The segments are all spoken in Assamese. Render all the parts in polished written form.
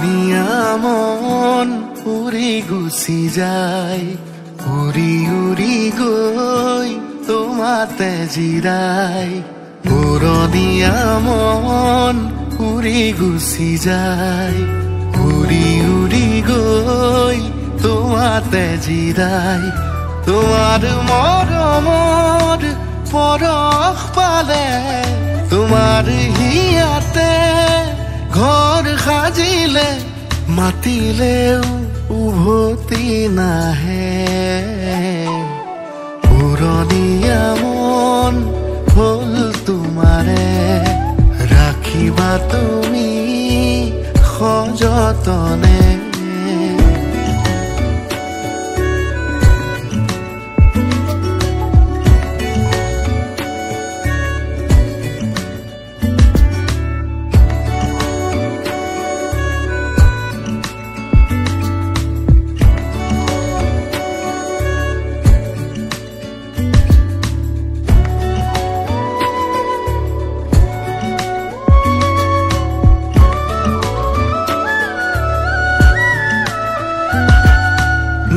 পুৰণীয়া মন উৰি গুচি যায়, উৰি উৰি গৈ তোমাতে জিৰাই। পুৰণীয়া মন উৰি গুচি যায়, উৰি উৰি গৈ তোমাতে জিৰাই। তোমাৰ মৰমৰ পৰশ পালে, তোমাৰ হিয়াতে ঘৰ সাজিলে, মাতিলেও উভতি নাহে। পুৰণীয়া মন হ'ল তোমাৰে, ৰাখিবা তুমি সযতনে।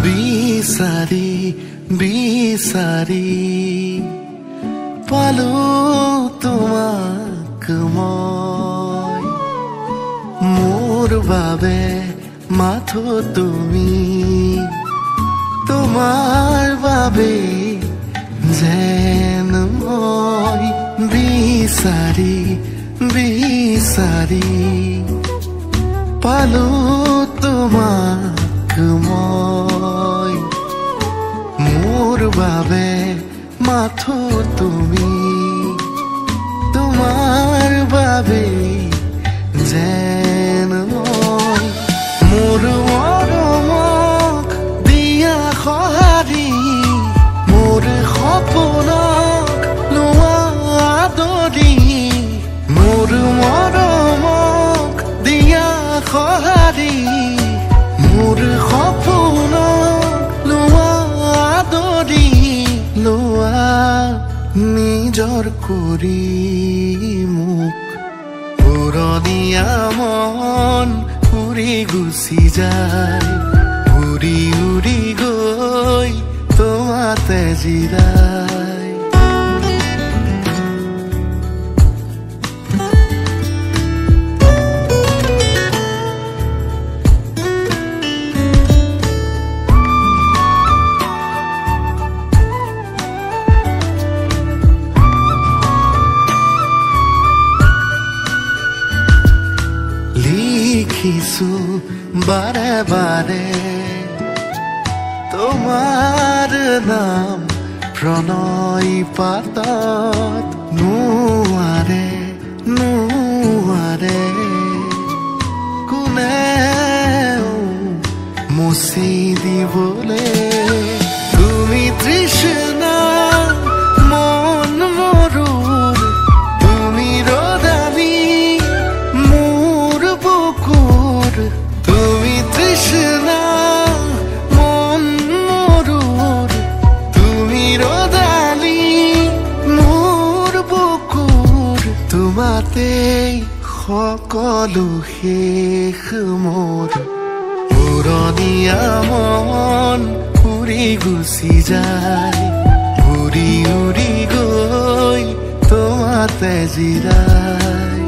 বিচাৰি বিচাৰি পালো তোমাক মই, মোৰ বাবে মাথো তুমি, তোমাৰ বাবে যেন মই। বিচাৰি বিচাৰি পালো তোমাক মই, মোৰ বাবে মাথো তুমি, তোমাৰ বাবে যেন মই। মোৰ মৰমক দিয়া সঁহাৰি, মোৰ সপোনক লোৱা আদৰি। মোৰ মৰমক দিয়া সঁহাৰি, মোৰ সপোনক লোৱা আদৰি। লোৱা নিজৰ কৰি মোক, পুৰণীয়া মন উৰি গুচি যায়, উৰি উৰি গৈ তোমাতে জিৰাই। লিখিছো বাৰে বাৰে তোমাৰ নাম প্ৰণয় পাতত, নোৱাৰে নোৱাৰে কোনেও মুচি দিবলে। তুমি তৃষ্ণা মন মৰুৰ, তুমি ৰদালি মোৰ বুকুৰ। তুমি তৃষ্ণা মন মৰুৰ, তুমি ৰদালি মোৰ বুকুৰ। তোমাতেই সকলো শেষ মোৰ। পুৰণীয়া মন উৰি গুচি যায়, উৰি উৰি গৈ তোমাতে জিৰাই।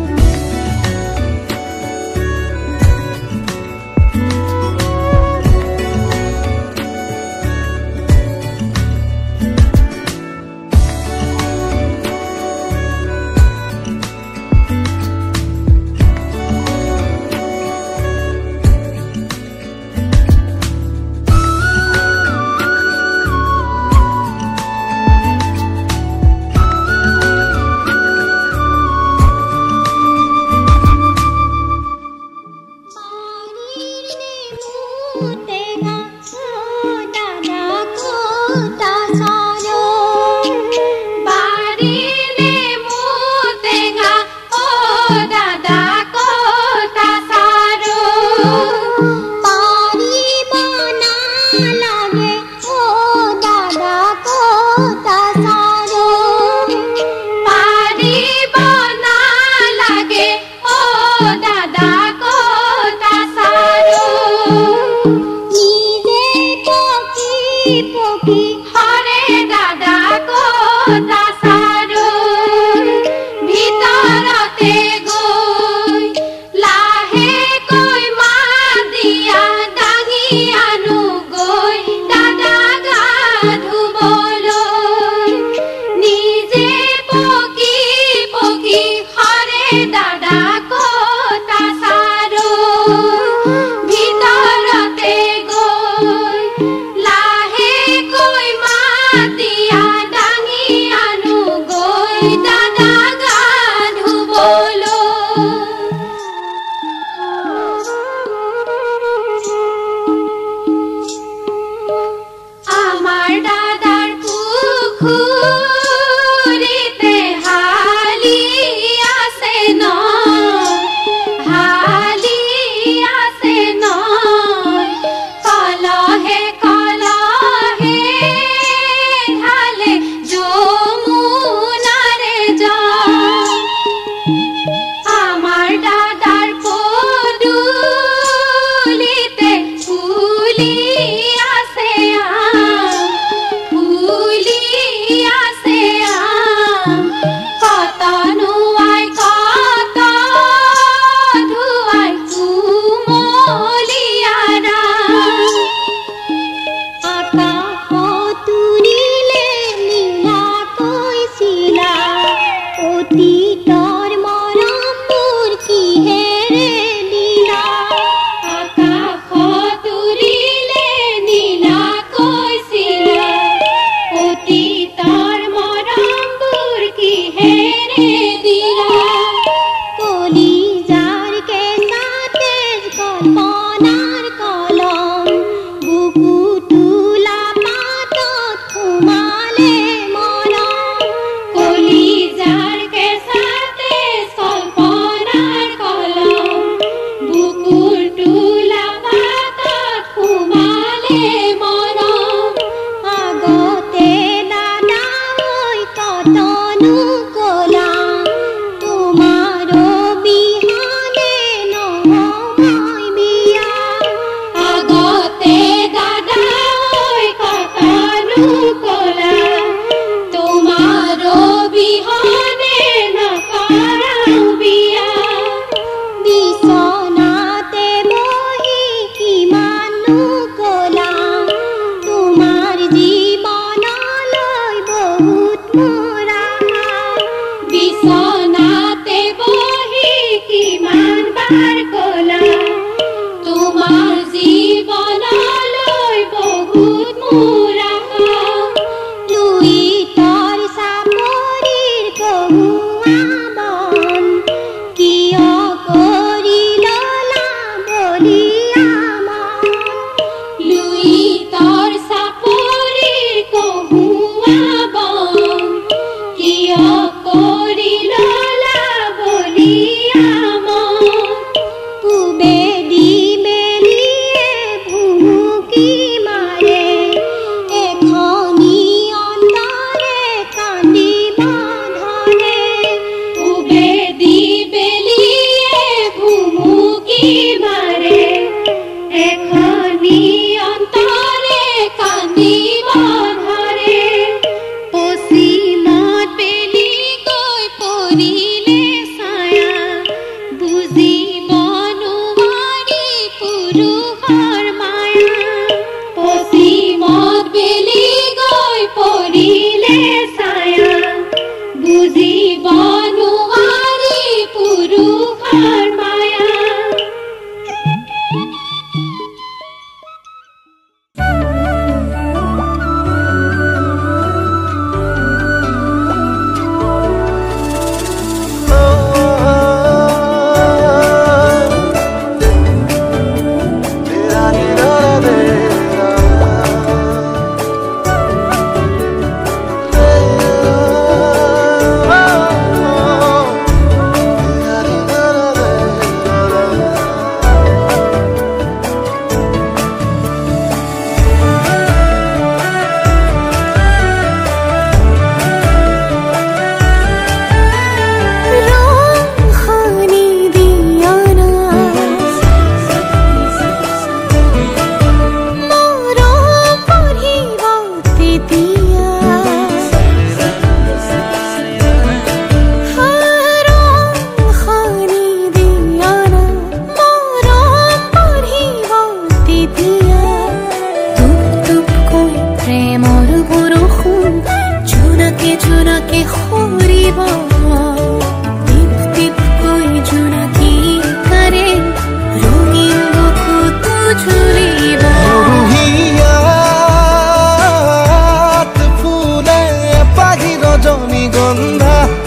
ৰজনীগন্ধা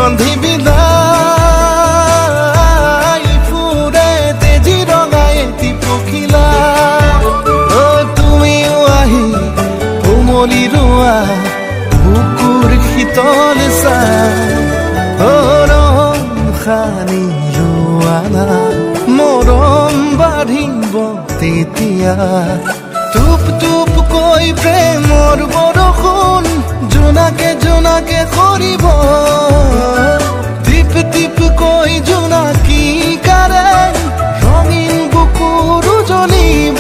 সুগন্ধি বিলাই ফুৰে তেজি ৰঙাই এটি পখিলা তুমিও আহি কোমলি ৰোৱা বুকুৰ শীতল চাই ৰং সানি লোৱানা মৰম বাঢ়িব তেতিয়া টুপ টুপ কৈ প্ৰেমৰ বৰষুণ জোনাকে জোনাকে সৰিব টিপ টিপ কৈ জোনাকী কাৰে ৰঙীন বুকুৰো জ্বলিব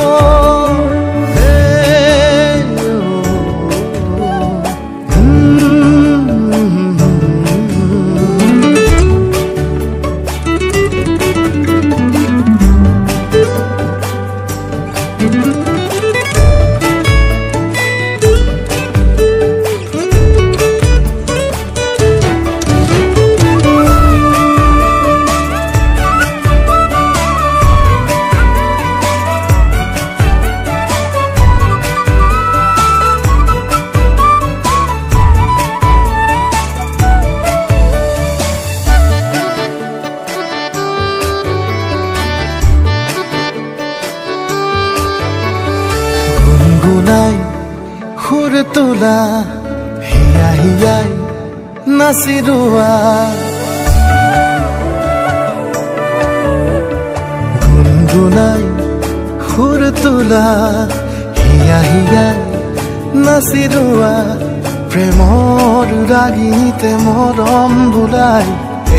গুনগুনাই সুৰ তোলা হিয়া হিয়াই নাচি ৰোৱা গুনগুনাই সুৰ তোলা হিয়া হিয়াই নাচি ৰোৱা প্ৰেমৰ ৰাগিনীতে মৰম বোলাই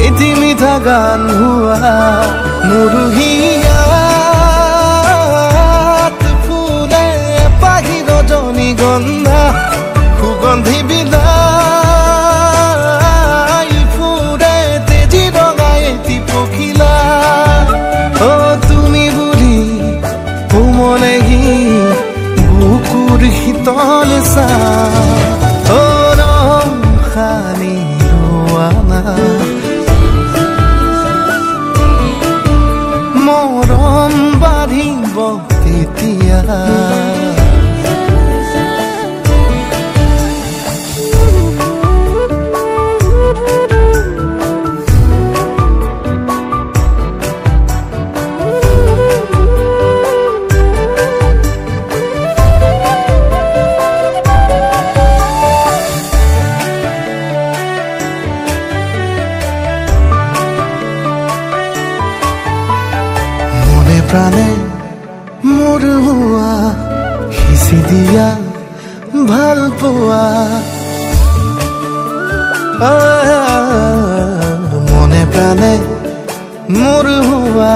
এটি মিঠা গান হোৱা মুৰুহিয়া গন্ধা সুগন্ধি বিলাই ফুৰে তেজি ৰঙাই এটি পখিলা তুমি বুলি কোমলেহি বুকুৰ শীতল চাই ৰং সানি লোৱানা মৰম বাঢ়িব তেতিয়া প্ৰাণে মোৰ হোৱা সিঁচি দিয়া ভাল পোৱা মনে প্ৰাণে মোৰ হোৱা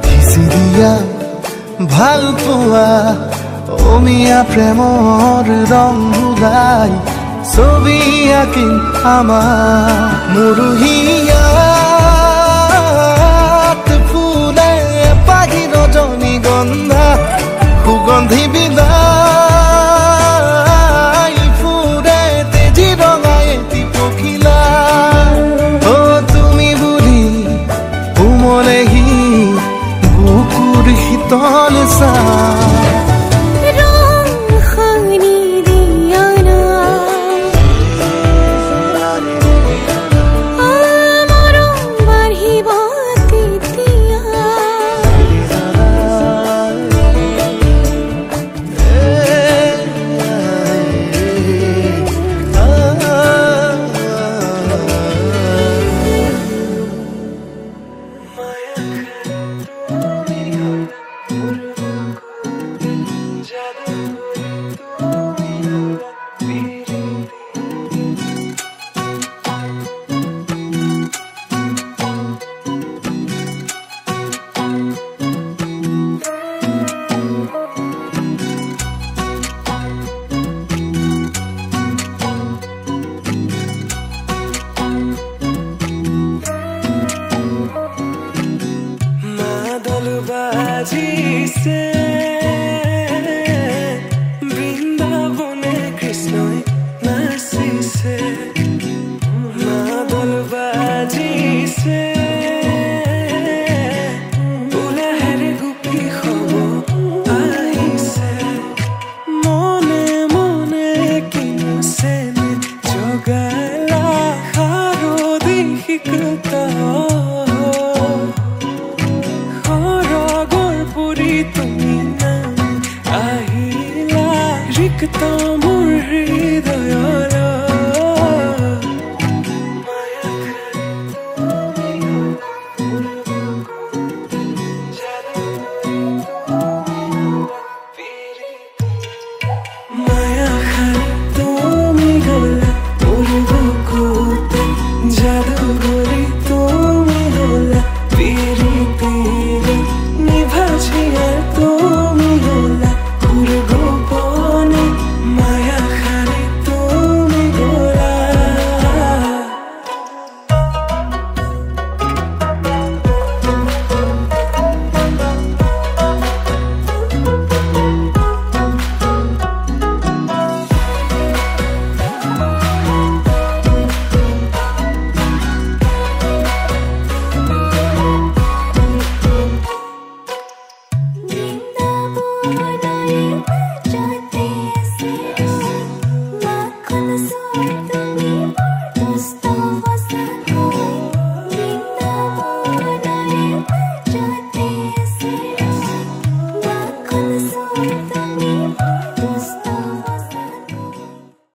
সিঁচি দিয়া ভাল পোৱা অমিয়া প্ৰেমৰ ৰং বুলাই ছবি আঁকিম আমাৰ মুৰুহিয়া গন্ধা সুগন্ধি বিলাই ফুৰে তেজি ৰঙাই এটি পখিলা তুমি বুলি কোমলেহি বুকুৰ শীতল চাই एकता खरागर परि तुमी नामी আহিলা रिक्ता मोर हृदयला माया खाली तुमी होला मोर बुकुते जादुगरी तुमी होला पीरितिरे निभाछिया तुमी होला पुर गोपने माया खाली तुमी होला Makan suatu mimpi